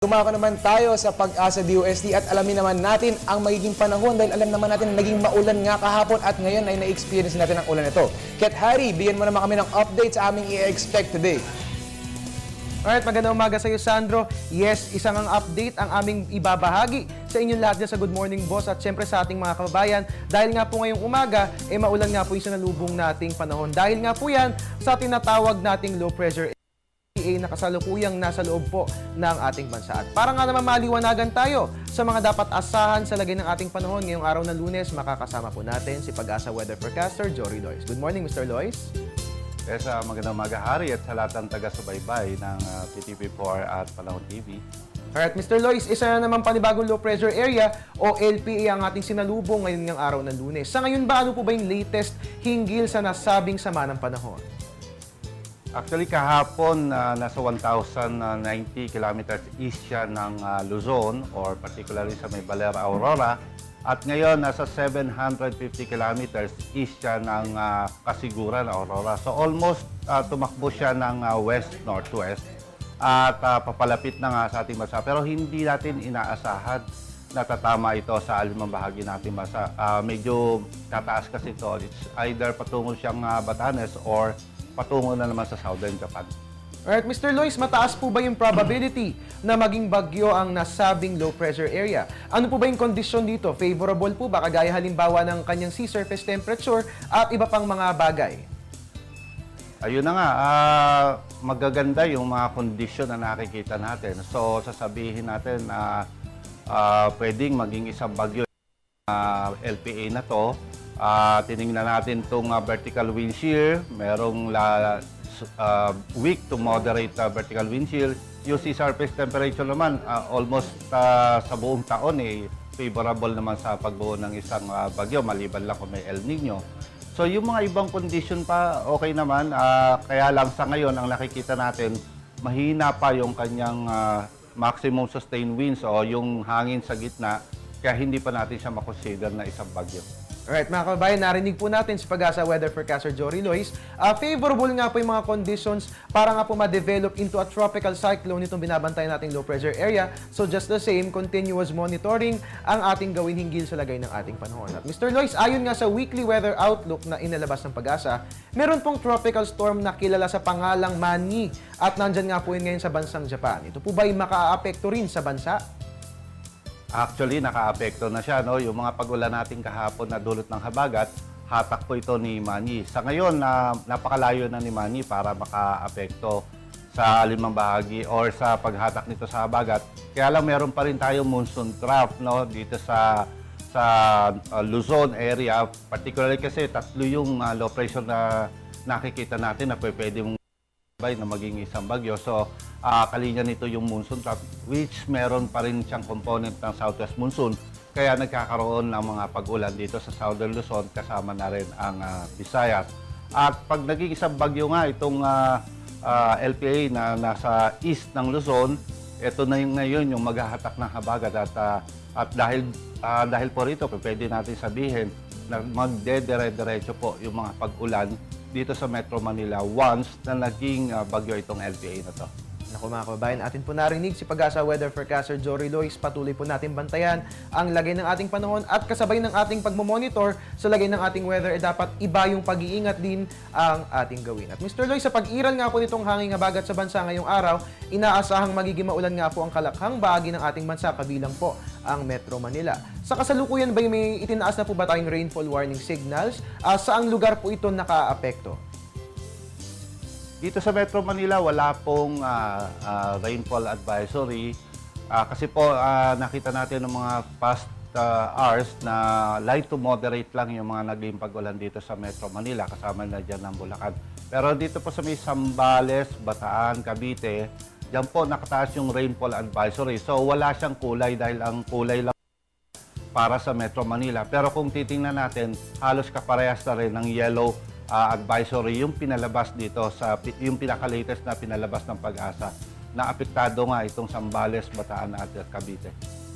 Dumako naman tayo sa Pag-asa DOST at alamin naman natin ang magiging panahon dahil alam naman natin na naging maulan nga kahapon at ngayon ay na-experience natin ang ulan ito. Ket Harry, bigyan mo naman kami ng update sa aming i-expect today. Alright, magandang umaga sa iyo, Sandro. Yes, isang ang update ang aming ibabahagi sa inyong lahat dyan sa Good Morning Boss at syempre sa ating mga kababayan. Dahil nga po ngayong umaga, maulan nga po yung sinalubong nating panahon. Dahil nga po yan sa tinatawag nating low pressure na kasalukuyang nasa loob po ng ating bansa. At para nga naman maliwanagan tayo sa mga dapat asahan sa lagay ng ating panahon ngayong araw ng Lunes, makakasama po natin si Pag-asa Weather Forecaster Jory Lois. Good morning, Mr. Lois. Yes, magandang umaga, Harry, at sa lahat ng taga-subaybay ng PTV4 at Panahon TV. Alright, Mr. Lois, isa na naman panibagong low pressure area o LPA ang ating sinalubong ngayon ng araw ng Lunes. Sa ngayon ba, ano po ba yung latest hinggil sa nasabing sama ng panahon? Actually, kahapon, nasa 1,090 kilometers east siya ng Luzon, or particularly sa may Balera, Aurora. At ngayon, nasa 750 kilometers east siya ng Kasiguran, Aurora. So almost tumakbo siya ng west-northwest at papalapit na nga sa ating bansa. Pero hindi natin inaasahan na tatama ito sa alimang bahagi natin bansa. Medyo tataas kasi ito. It's either patungo siyang Batanes or patungo na naman sa Southern Japan. Alright, Mr. Lois, mataas po ba yung probability na maging bagyo ang nasabing low pressure area? Ano po ba yung kondisyon dito? Favorable po ba kagaya halimbawa ng kanyang sea surface temperature at iba pang mga bagay? Ayun na nga, magaganda yung mga kondisyon na nakikita natin. So, sasabihin natin na pwedeng maging isang bagyo LPA na to. Tinignan natin itong vertical wind shear, merong weak to moderate vertical wind shear. Yung sea surface temperature naman, almost sa buong taon, favorable naman sa pagbuo ng isang bagyo, maliban lang kung may El Nino. So yung mga ibang condition pa, okay naman. Kaya lang sa ngayon, ang nakikita natin, mahina pa yung kanyang maximum sustained winds o yung hangin sa gitna, kaya hindi pa natin siya makonsider na isang bagyo. Alright, mga kababayan, narinig po natin si Pag-asa Weather Forecaster Jory Lois. Favorable nga po yung mga conditions para nga po ma-develop into a tropical cyclone itong binabantayan nating low pressure area. So just the same, continuous monitoring ang ating gawin hinggil sa lagay ng ating panahon. At Mr. Lois, ayon nga sa weekly weather outlook na inalabas ng Pag-asa, meron pong tropical storm na kilala sa pangalang Mani at nandyan nga po yun ngayon sa bansang Japan. Ito po ba yung maka-apekto rin sa bansa? Actually, naka-apekto na siya. No? Yung mga pag-ulan natin kahapon na dulot ng habagat, hatak po ito ni Mani. Sa ngayon, napakalayo na ni Mani para maka-apekto sa limang bahagi or sa paghatak nito sa habagat. Kaya lang meron pa rin tayong monsoon trough, no? Dito sa Luzon area. Particularly kasi tatlo yung low pressure na nakikita natin na pwede mong na maging isang bagyo. So, kalinya nito yung monsoon trough, which meron pa rin siyang component ng southwest monsoon. Kaya nagkakaroon ng mga pag-ulan dito sa Southern Luzon, kasama na rin ang Visayas. At pag naging isang bagyo nga itong LPA na nasa east ng Luzon, ito na yung ngayon yung maghahatak ng habagat. At dahil po rito, pwede natin sabihin na magdedire-diretso po yung mga pag-ulan dito sa Metro Manila once na naging bagyo itong LPA na to. Naku mga kababayan, atin po narinig si Pag-asa Weather Forecaster Jory Lois. Patuloy po natin bantayan ang lagay ng ating panahon at kasabay ng ating pagmomonitor sa lagay ng ating weather, dapat iba yung pag-iingat din ang ating gawin. At Mr. Lois, sa pag-iral nga po nitong hanging habagat sa bansa ngayong araw, inaasahang magiging maulan nga po ang kalakhang bahagi ng ating bansa, kabilang po ang Metro Manila. Sa kasalukuyan ba may itinaas na po ba tayong rainfall warning signals? Saang lugar po ito naka-apekto? Dito sa Metro Manila, wala pong rainfall advisory. Kasi po, nakita natin ng mga past hours na light to moderate lang yung mga naging pag-ulan dito sa Metro Manila, kasama na dyan ng Bulacan. Pero dito po sa may Zambales, Bataan, Cavite, dyan po nakataas yung rainfall advisory. So wala siyang kulay dahil ang kulay lang para sa Metro Manila. Pero kung titingnan natin, halos kaparehas na rin ng yellow advisory yung pinalabas dito sa yung pinaka-latest na pinalabas ng Pag-asa na apektado nga itong Zambales, Bataan at Cavite.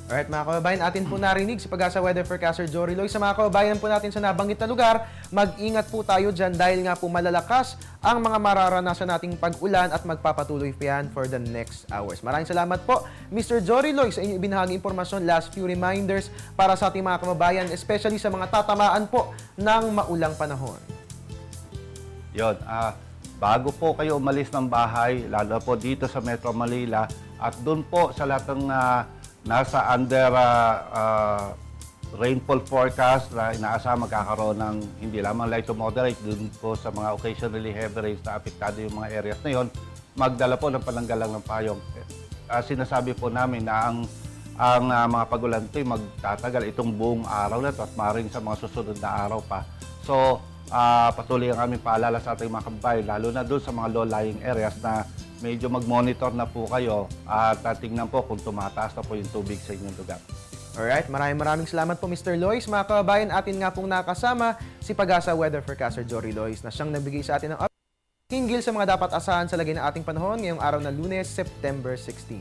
Alright mga kababayan, atin po narinig si Pag-asa Weather Forecaster Jory Loy. Sa mga kababayan po natin sa nabanggit na lugar, mag-ingat po tayo dyan dahil nga po malalakas ang mga mararanasan nating pag-ulan at magpapatuloy pa yan for the next hours. Maraming salamat po, Mr. Jory Loy, sa inyong ibinahagi impormasyon. Last few reminders para sa ating mga kababayan, especially sa mga tatamaan po ng maulang panahon. Yun, bago po kayo umalis ng bahay, lalo po dito sa Metro Manila, at doon po sa lahat ng nasa under rainfall forecast na inaasahan magkakaroon ng hindi lamang light to moderate, doon po sa mga occasionally heavy rains na apektado yung mga areas na yon, magdala po ng pananggalang ng payong. Sinasabi po namin na ang mga pagulan ito ay magtatagal itong buong araw na ito at maaaring sa mga susunod na araw pa. So, patuloy ang aming paalala sa ating mga kababayan, lalo na doon sa mga low-lying areas na medyo mag-monitor na po kayo at tingnan po kung tumataas na po yung tubig sa inyong lugar. Alright, maraming salamat po Mr. Lois. Mga kababayan, atin nga pong nakasama si Pag-asa Weather Forecaster Jory Lois na siyang nagbigay sa atin ng update hinggil sa mga dapat asahan sa lagay ng ating panahon ngayong araw na Lunes, September 16.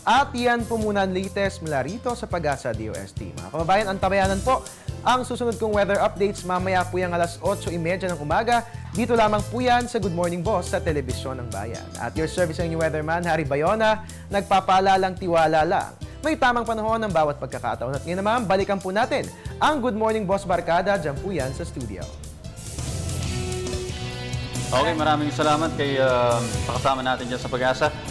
At yan po muna ang latest mula rito sa Pag-asa DOST. Mga kababayan, antabayanan po ang susunod kong weather updates mamaya po yung alas 8:30 ng umaga. Dito lamang po yan sa Good Morning Boss sa Telebisyon ng Bayan. At your service ang inyong weatherman, Harry Bayona, nagpapaalalang tiwala lang. May tamang panahon ng bawat pagkakataon. At ngayon naman, balikan po natin ang Good Morning Boss Barkada. Diyan po yan sa studio. Okay, maraming salamat kay pakasama natin dyan sa Pag-asa.